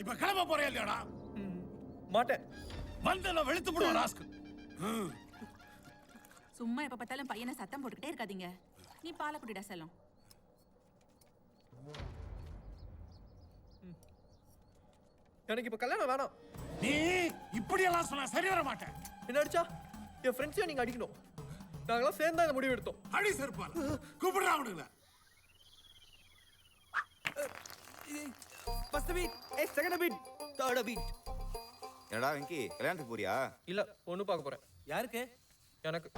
இப்ப கிளம்ப போறியா இல்லையாடா? மாட்டேன். வந்தல வெளுத்து போடுவா ராஸ்க். சும்மா எப்ப பார்த்தாலும் பையனை சத்தம் போட்டுக்கிட்டே இருக்காதீங்க. நீ பாலை குடிடா செல்லம். எனக்கு இப்ப கல்யாணம் வேணாம். நீ இப்படி எல்லாம் சொன்னா சரி வர மாட்டேன். என்ன அடிச்சா என் ஃப்ரெண்ட்ஸையும் நீங்க அடிக்கணும். நாங்களாம் சேர்ந்தா இந்த முடிவு எடுத்தோம். அடி செருப்பால கூப்பிடுறா அவனுங்கள. First beat, second beat, third beat. என்னடா வெங்கி கல்யாணத்துக்கு போறியா? இல்ல, பொண்ணு பார்க்க போறேன். யாருக்கு? எனக்கு.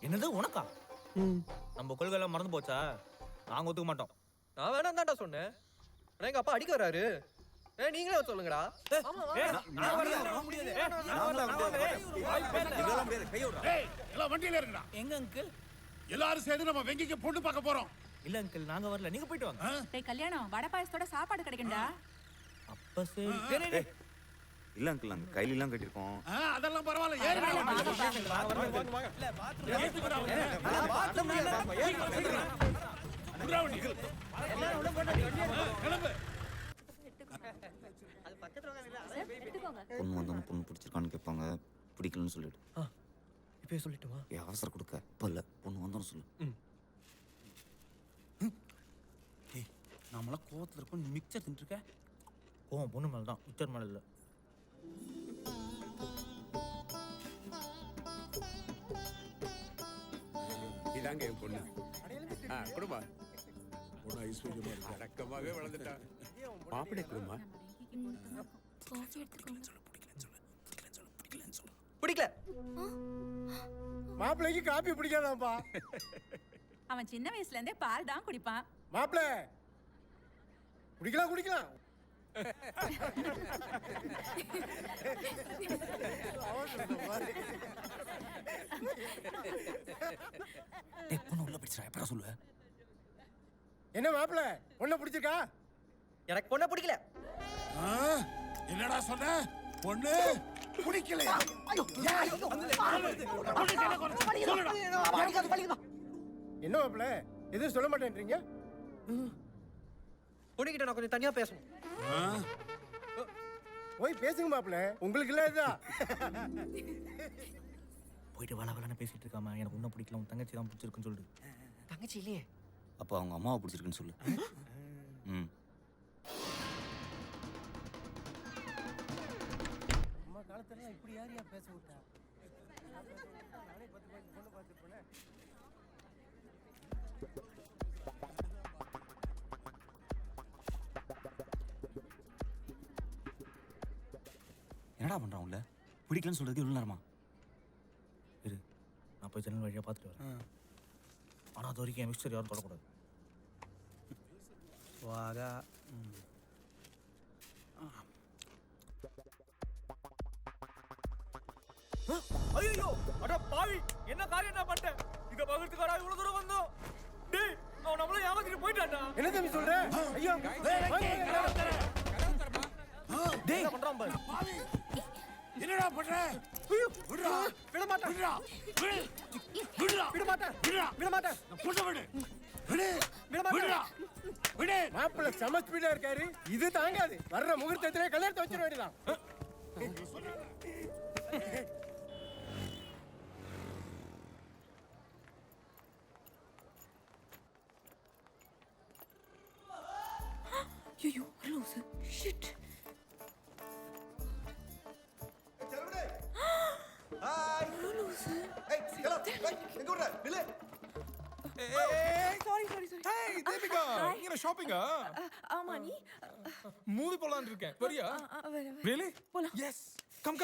என்னது உனக்கா? நம்ம கொள்கை எல்லாம் மறந்து போச்சா? நாங்க ஒத்துக்க மாட்டோம். நான் வேணாம் தான்டா சொன்னேன். ஆனா எங்க அப்பா அடிக்க வராரு. நீங்களே சொல்லுங்கடா. ஏய் எல்லாம் வண்டியில இருங்கடா. எங்க அங்கிள்? எல்லாரும் சேர்ந்து நம்ம வெங்கிக்கு பொண்ணு பார்க்க போறோம். இல்ல அங்கிள், நாங்க வரல, நீங்க போயிட்டு வாங்க. டேய் கல்யாணம் வடை பாயசத்தோட சாப்பாடு கிடைக்கும்டா. அப்ப சரி. இல்ல அங்கிள், நாங்க கையில எல்லாம் கட்டிருக்கோம். அதெல்லாம் பரவாயில்ல. ஏறுடா கிளம்பு. பொண்ணு வந்தவங்க பொண்ணு பிடிச்சிருக்கான்னு கேட்பாங்க. பிடிக்கலன்னு சொல்லிடு. இப்பயே சொல்லிட்டுமா? அவசரம் கொடுக்க இப்ப இல்ல. பொண்ணு வந்தோன்னு சொல்லு. நம்மளாம் கோவத்துல இருக்கோம், நீ மிக்சர் தின்னுருக்க. கோவம் பொண்ணு மேல தான், மிக்சர் மேல இல்ல. இதாங்க என் பொண்ணு. குடும்பா பொண்ணு ஐஸ்வர்யமா இருக்கு. அடக்கமாவே வளர்ந்துட்டா. மாப்பிள்ளை குடும்பா. பிடிக்கல. மாப்பிள்ளைக்கு காப்பி பிடிக்காதாப்பா. அவன் சின்ன வயசுல இருந்தே பால் தான் குடிப்பான். மாப்பிள்ளை குடிக்கலாம். பொண்ணு உள்ள பிடிச்சா எப்படா சொல்லுவ? என்ன மாப்பிள்ளை பொண்ணை பிடிச்சிருக்கா? எனக்கு பொண்ணை பிடிக்கல. என்னடா சொன்ன? பொண்ணு பிடிக்கலையா? என்ன மாப்பிள்ளை எதுவும் சொல்ல மாட்டேன்றீங்க? பொண்ணுகிட்ட நான் கொஞ்சம் தனியா பேசணும். போய் பேசுங்க மாப்பிள்ளை, உங்களுக்கு இல்ல இதுதான். போயிட்டு வளவலன்னு பேசிட்டு இருக்காம எனக்கு உன்ன பிடிக்கல, உன் தங்கச்சி தான் பிடிச்சிருக்குன்னு சொல்லு. தங்கச்சி இல்லையே. அப்ப அவங்க அம்மாவை பிடிச்சிருக்குன்னு சொல்லு. அம்மா காலத்துல இப்படி யாரையா பேச விட்டா? என்னடா பண்றான் உள்ள? பிடிக்கலன்னு சொல்றதுக்கு இவ்வளவு நேரமா? இரு, நான் போய் ஜன்னல் வழியா பார்த்துட்டு வரேன். ஆனா அது வரைக்கும் என் மிக்சர் யாரும் தொடக்கூடாது. வாடா. ஐயோ, அட பாவி, என்ன காரியம் நான் பண்ணிட்டேன்? இங்க பகத்துக்காரா இவ்வளவு தூரம் வந்தோம். டேய், அவன் நம்மள ஏமாத்திட்டு போயிட்டான்டா. என்ன தம்பி சொல்ற? ஐயோ டேய், என்ன பண்றான் பாரு. என்னடா பண்ற? விடுடா. விட மாட்டேன். விடுடா. விடுடா. விட மாட்டேன். விட மாட்டேன். பொண்ணு விடு. விடு. விட மாட்டேன். விடுடா. விடு. மாப்பிள்ளை செம ஸ்பீடா இருக்காரு. இது தாங்காது. வர்ற முகூர்த்தத்திலே கல்யாணத்தை வச்சிட வேண்டியதான். ஐயோ லூசு. ஷிட். லூசு. Hey, Deepika, நீங்க ஷாப்பிங்கா? ஆமா நீ மூவி போலாம்னு இருக்கேன். வரியா? Really? போலாம். Yes. Come.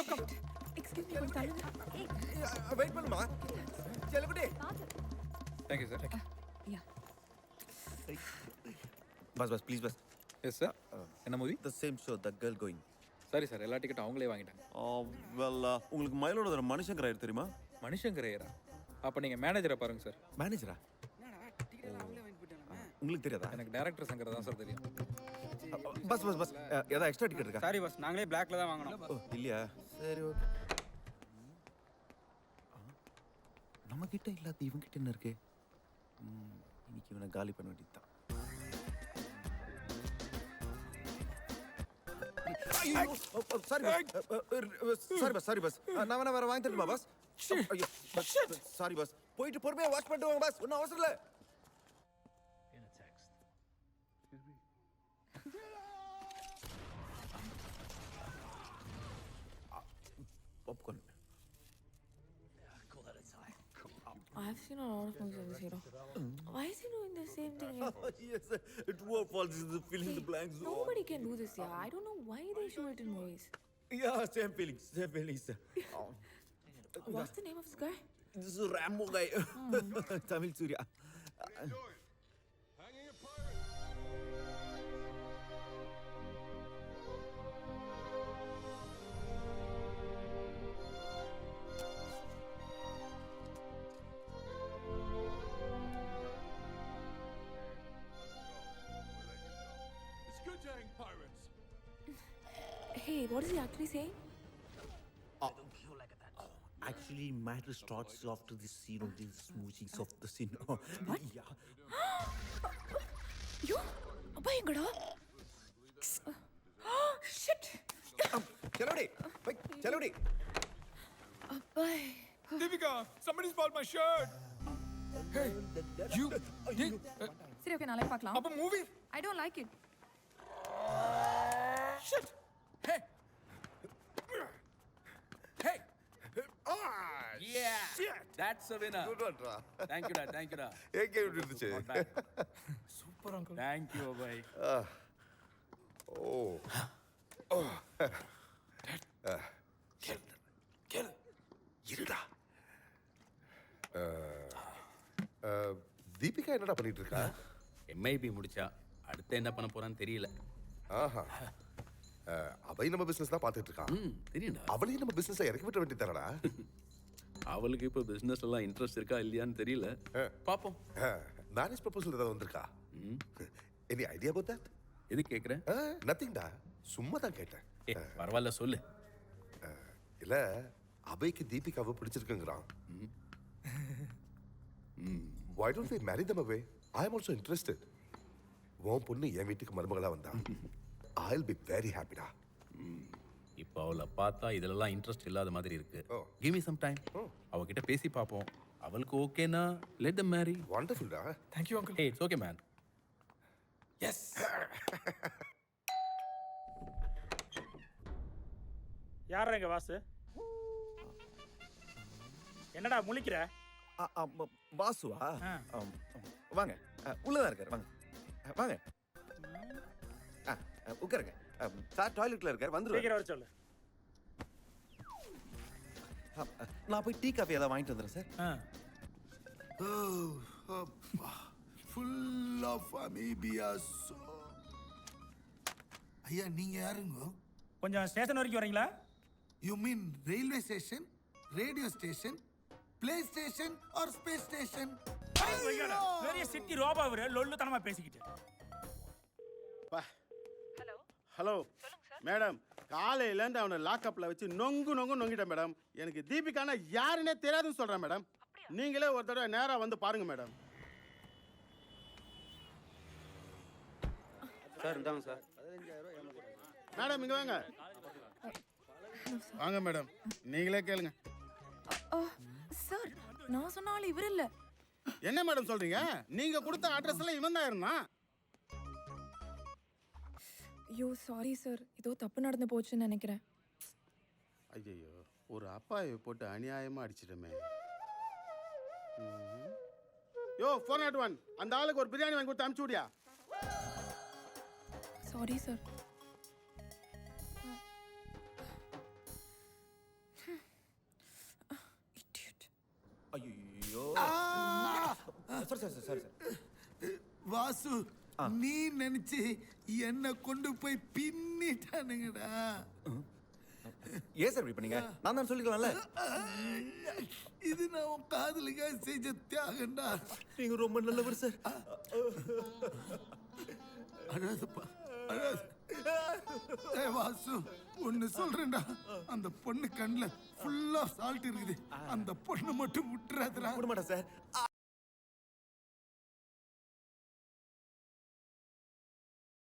எக்ஸ்கியூஸ் மீ கொஞ்சம் தள்ளுங்க. வெயிட் பண்ணுமா? செல்லுக்குட்டி. Thank you, sir. Yeah. Bus please bus. Yes, sir. என்ன movie? The same show, The Girl Going. சரி சார், எல்லா டிக்கெட்டும் அவங்களே வாங்கிட்டாங்க. உங்களுக்கு மயிலோட மனுஷங்கர் ஆயிரு தெரியுமா? மனுஷங்கரையரா? அப்ப நீங்க மேனேஜரை பாருங்க சார். மேனேஜரா? உங்களுக்கு தெரியாதா? எனக்கு டைரக்டர் சங்கர் தான் சார் தெரியும். பஸ் ஏதாவது எக்ஸ்ட்ரா டிக்கெட் இருக்கா? சாரி பஸ், நாங்களே பிளாக்ல தான் வாங்கணும். இல்லையா? சரி ஓகே. நம்ம கிட்ட இல்லாத இவங்க கிட்ட என்ன இருக்கு? இன்னைக்கு இவனை காலி பண்ண வேண்டியதுதான். சாரி பஸ் நான் வேணா வேற வாங்கி தரட்டுமா பஸ் ஐயோ சாரி பஸ் போயிட்டு பொறுமையா வாஷ் பண்ணிட்டு வாங்க பஸ் ஒன்றும் அவசரம் இல்லை popcorn I've seen a lot of movies of this hero. Why is he doing the same thing here? yes true or false is the fill in the blanks Nobody can do this here. I don't know why they show it in movies. yeah same feelings What's the name of this guy? this is Rambo guy Tamil Surya It's good to hang pirates. Hey, what is he actually saying? actually matter starts after the scene of the smoochings of the scene yeah You? Abba engada? Shit! chalodi wait chalodi Abba. Deepika, somebody stole my shirt. Hey, you. சரி okay நாளைக்கு பார்க்கலாம். Appa movie. I don't like it. Shit. Hey. Hey. Yeah. That's a winner. good one ra Thank you, thank you. AK இருந்துச்சு Super uncle. Thank you, boy. oh Kill. இருடா தீபிகா என்னடா பண்ணிட்டு இருக்கா MIB முடிச்சா அடுத்து என்ன பண்ண போறான்னு தெரியல. ஆஹா அவை நம்ம பிசினஸ் தான் பார்த்துட்டு இருக்கான் தெரியும்டா. அவளையும் நம்ம பிசினஸ் இறக்கி விட்ட வேண்டியதானடா அவளுக்கு இப்போ பிசினஸ் எல்லாம் இன்ட்ரெஸ்ட் இருக்கா இல்லையான்னு தெரியல. பாப்போம். மேரேஜ் ப்ரொபோசல் ஏதாவது வந்திருக்கா எனி ஐடியா அபௌட் தட் எது கேக்குறேன்? நத்திங்டா சும்மா தான் கேட்டேன் பரவாயில்ல சொல்லு. இல்ல அபய்க்கு தீபிகாவை பிடிச்சிருக்குங்கிறான் why don't we marry them away I am also interested உன் பொண்ணு என் வீட்டுக்கு மருமகளா வந்தா I'll be very happy டா இப்போ அவளை பார்த்தா இதெல்லாம் இன்ட்ரெஸ்ட் இல்லாத மாதிரி இருக்கு. Give me some time. அவகிட்ட பேசி பார்ப்போம். அவளுக்கு ஓகேனா let them marry. wonderful டா Thank you, uncle. Hey, it's okay, man. Yes. யாரா இங்க வாசு? என்னடா முழிக்கிற? பாசுவா வாங்க உள்ளதான் இருக்காரு வாங்க வாங்க உட்காருங்க சார் டாய்லெட்ல இருக்காரு வந்துருவாரு சீக்கிரம் வர சொல்லு. நான் போய் டீ காஃபி ஏதாவது வாங்கிட்டு வந்துடுறேன் சார் ஃபுல் ஆஃப் அமீபியாஸ். ஐயா நீங்க யாருங்க? கொஞ்சம் ஸ்டேஷன் வரைக்கும் வரீங்களா? You mean railway station, radio station, play station or space station? பெரிய சிட்டி ரோபா அவரு லொல்லுத்தனமா பேசிக்கிட்டு. ஹலோ மேடம், காலையிலேருந்து அவனை லாக்அப்பில் வச்சு நொங்கிட்டேன் மேடம். எனக்கு தீபிகானா யாருன்னே தெரியாதுன்னு சொல்கிறேன் மேடம். நீங்களே ஒரு தடவை நேராக வந்து பாருங்க மேடம். சார் இந்தாங்க சார். மேடம் இங்கே வாங்க வாங்க மேடம், நீங்களே கேளுங்க. சார் நான் சொன்னாலும் இவர் இல்ல. என்ன மேடம் சொல்றீங்க? நீங்க கொடுத்த அட்ரஸ் எல்லாம் இவன் தான் இருந்தான். ஐயோ சாரி சார், ஏதோ தப்பு நடந்து போச்சுன்னு நினைக்கிறேன். ஐயோ, ஒரு அப்பாயை போட்டு அநியாயமா அடிச்சிட்டமே. யோ 401 அந்த ஆளுக்கு ஒரு பிரியாணி வாங்கி கொடுத்து அனுப்பிச்சு விடியா. Sorry sir. ஐயோ சார் வாசு நீ நினைச்சு என்ன கொண்டு போய் பின்னிட்டானுங்கடா. ஏன் சார் இப்படி பண்ணீங்க? நான் தான் சொல்லிக்கலாம்ல. இது நான் உன் காதலுக்காக செஞ்ச தியாகண்டா. நீங்க ரொம்ப நல்லவர் சார். அழாதப்பா அழாத. வாசு ஒன்னு சொல்றேன்டா, அந்த பொண்ணு கண்ணுல ஃபுல்லா சால்ட் இருக்குது. அந்த பொண்ணு மட்டும் விட்டுறாதடா. விட மாட்டேன் சார்.